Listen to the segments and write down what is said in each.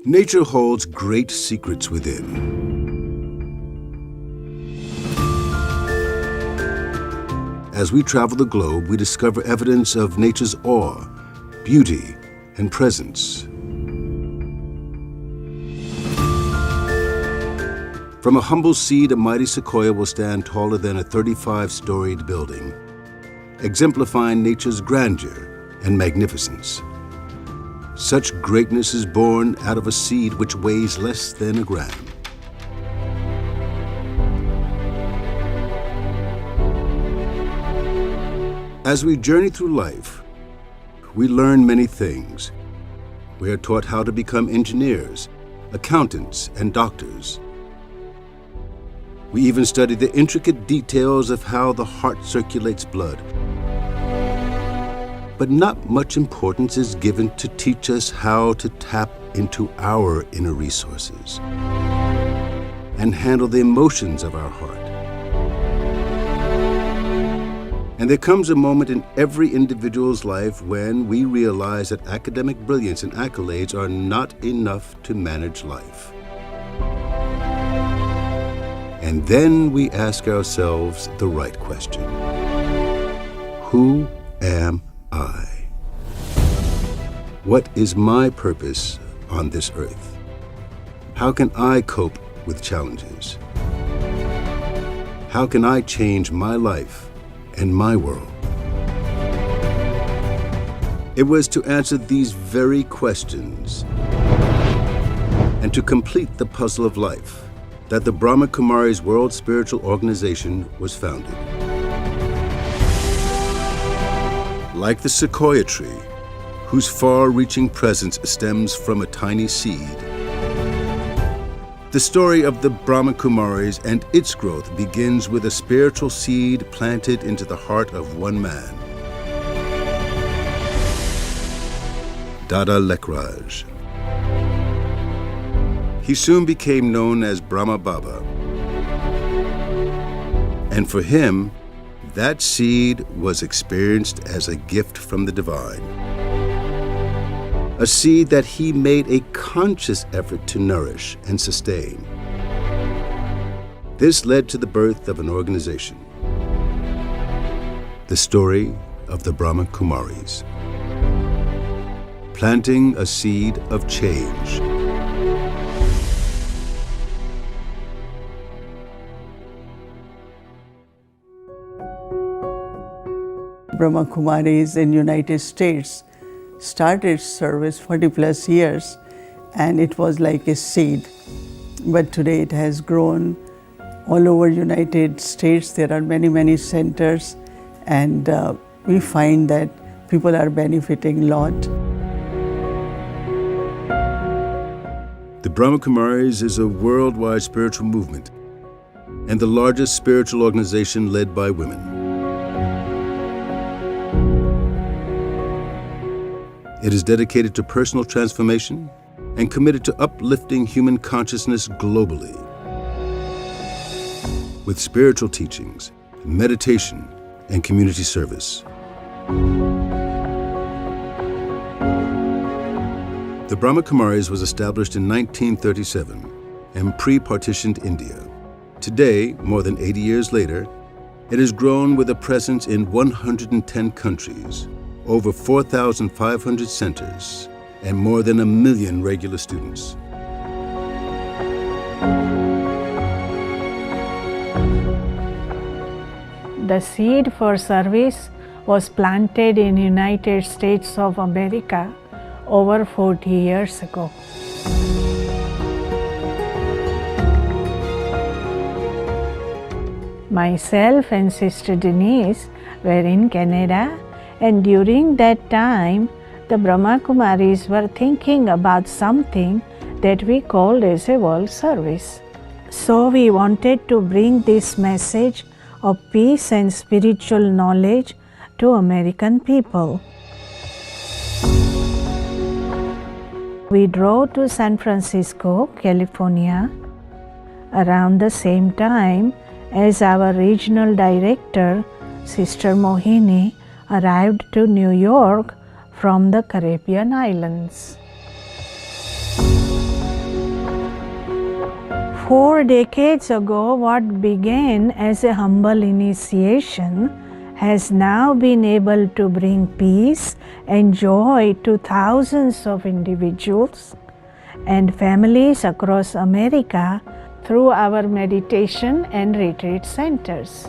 Nature holds great secrets within. As we travel the globe, we discover evidence of nature's awe, beauty, and presence. From a humble seed, a mighty sequoia will stand taller than a 35-storied building, exemplifying nature's grandeur and magnificence. Such greatness is born out of a seed which weighs less than a gram. As we journey through life, we learn many things. We are taught how to become engineers, accountants, and doctors. We even study the intricate details of how the heart circulates blood. But not much importance is given to teach us how to tap into our inner resources and handle the emotions of our heart. And there comes a moment in every individual's life when we realize that academic brilliance and accolades are not enough to manage life. And then we ask ourselves the right question: who am I? What is my purpose on this earth? How can I cope with challenges? How can I change my life and my world? It was to answer these very questions and to complete the puzzle of life that the Brahma Kumaris World Spiritual Organization was founded. Like the sequoia tree, whose far-reaching presence stems from a tiny seed, the story of the Brahma Kumaris and its growth begins with a spiritual seed planted into the heart of one man, Dada Lekraj. He soon became known as Brahma Baba. And for him, that seed was experienced as a gift from the divine. A seed that he made a conscious effort to nourish and sustain. This led to the birth of an organization, the story of the Brahma Kumaris, planting a seed of change. Brahma Kumaris in United States started service 40 plus years, and it was like a seed. But today it has grown all over United States. There are many centers, and we find that people are benefiting a lot. The Brahma Kumaris is a worldwide spiritual movement and the largest spiritual organization led by women. It is dedicated to personal transformation and committed to uplifting human consciousness globally. With spiritual teachings, meditation, and community service. The Brahma Kumaris was established in 1937 in pre-partitioned India. Today, more than 80 years later, it has grown with a presence in 110 countries, over 4,500 centers, and more than 1 million regular students. The seed for service was planted in United States of America over 40 years ago. Myself and Sister Denise were in Canada, and during that time, the Brahma Kumaris were thinking about something that we called as a world service. So we wanted to bring this message of peace and spiritual knowledge to American people. We drove to San Francisco, California, around the same time as our regional director, Sister Mohini, arrived to New York from the Caribbean islands. 4 decades ago, what began as a humble initiation has now been able to bring peace and joy to thousands of individuals and families across America through our meditation and retreat centers.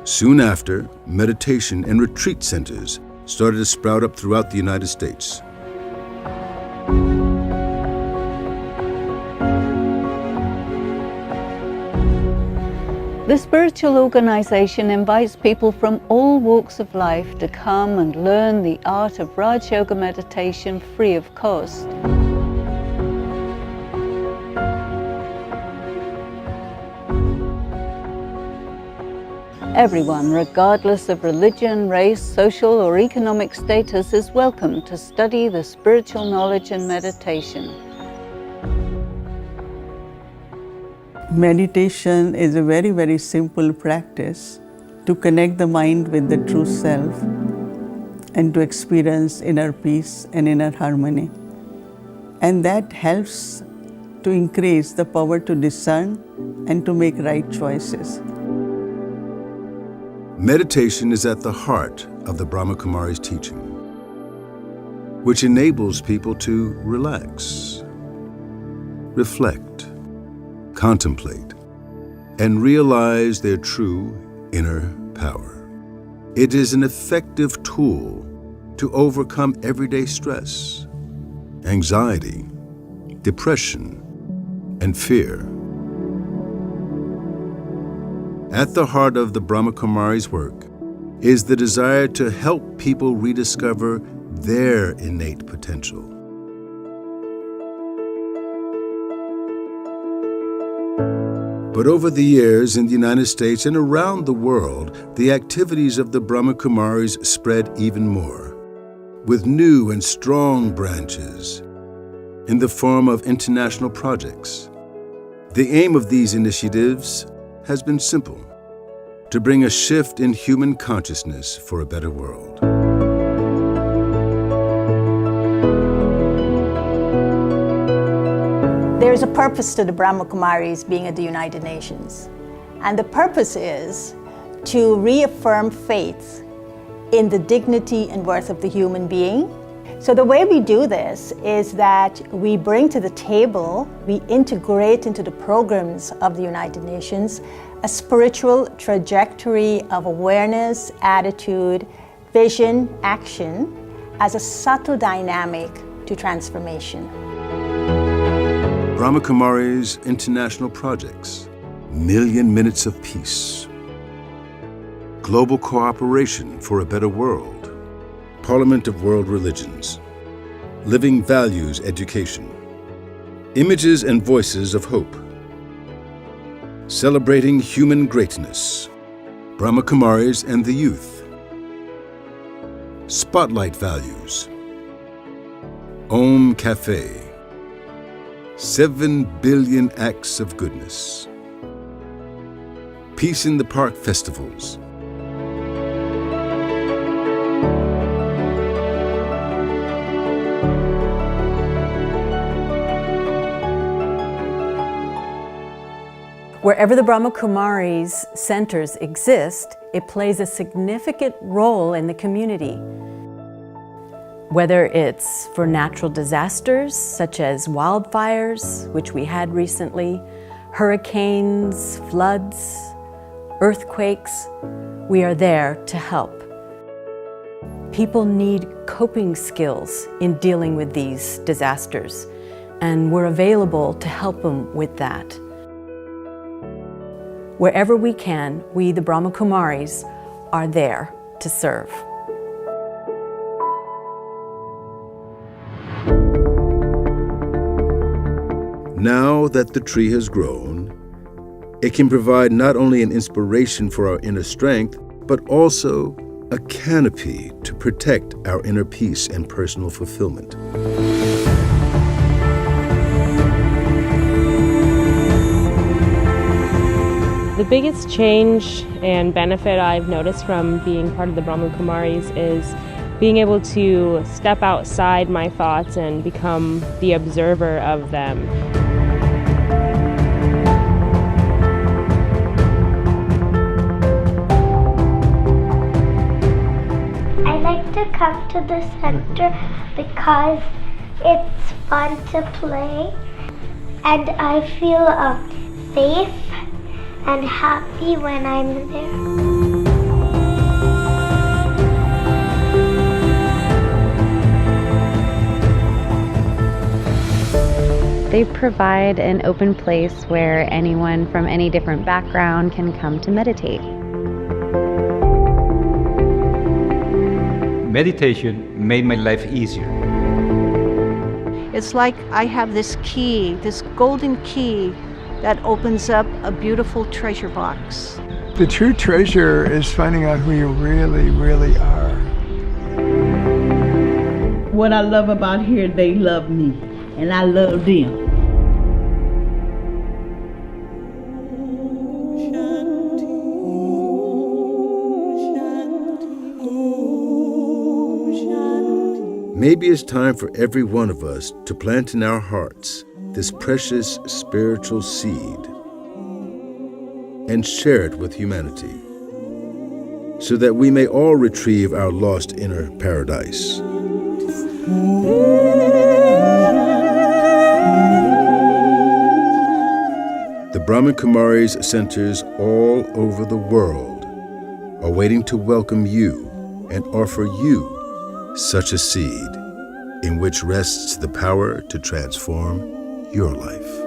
Soon after, meditation and retreat centers started to sprout up throughout the United States. The spiritual organization invites people from all walks of life to come and learn the art of Raj Yoga meditation free of cost. Everyone, regardless of religion, race, social or economic status, is welcome to study the spiritual knowledge and meditation. Meditation is a very, very simple practice to connect the mind with the true self and to experience inner peace and inner harmony. And that helps to increase the power to discern and to make right choices. Meditation is at the heart of the Brahma Kumaris teaching, which enables people to relax, reflect, contemplate, and realize their true inner power. It is an effective tool to overcome everyday stress, anxiety, depression, and fear. At the heart of the Brahma Kumaris' work is the desire to help people rediscover their innate potential. But over the years in the United States and around the world, the activities of the Brahma Kumaris spread even more, with new and strong branches in the form of international projects. The aim of these initiatives has been simple: to bring a shift in human consciousness for a better world. There is a purpose to the Brahma Kumaris being at the United Nations. And the purpose is to reaffirm faith in the dignity and worth of the human being. So the way we do this is that we bring to the table, we integrate into the programs of the United Nations a spiritual trajectory of awareness, attitude, vision, action as a subtle dynamic to transformation. Brahma Kumaris international projects, Million Minutes of Peace, Global Cooperation for a Better World, Parliament of World Religions, Living Values Education, Images and Voices of Hope, Celebrating Human Greatness, Brahma Kumaris and the Youth, Spotlight Values, Om Cafe, 7 Billion Acts of Goodness, Peace in the Park Festivals, Wherever the Brahma Kumaris centers exist, it plays a significant role in the community. Whether it's for natural disasters such as wildfires, which we had recently, hurricanes, floods, earthquakes, we are there to help. People need coping skills in dealing with these disasters, and we're available to help them with that. Wherever we can, we, the Brahma Kumaris, are there to serve. Now that the tree has grown, it can provide not only an inspiration for our inner strength, but also a canopy to protect our inner peace and personal fulfillment. The biggest change and benefit I've noticed from being part of the Brahma Kumaris is being able to step outside my thoughts and become the observer of them. I like to come to the center because it's fun to play and I feel safe and happy when I'm there. They provide an open place where anyone from any different background can come to meditate. Meditation made my life easier. It's like I have this key, this golden key that opens up a beautiful treasure box. The true treasure is finding out who you really, really are. What I love about here, they love me, and I love them. Maybe it's time for every one of us to plant in our hearts this precious spiritual seed and share it with humanity, so that we may all retrieve our lost inner paradise. The Brahma Kumaris centers all over the world are waiting to welcome you and offer you such a seed in which rests the power to transform your life.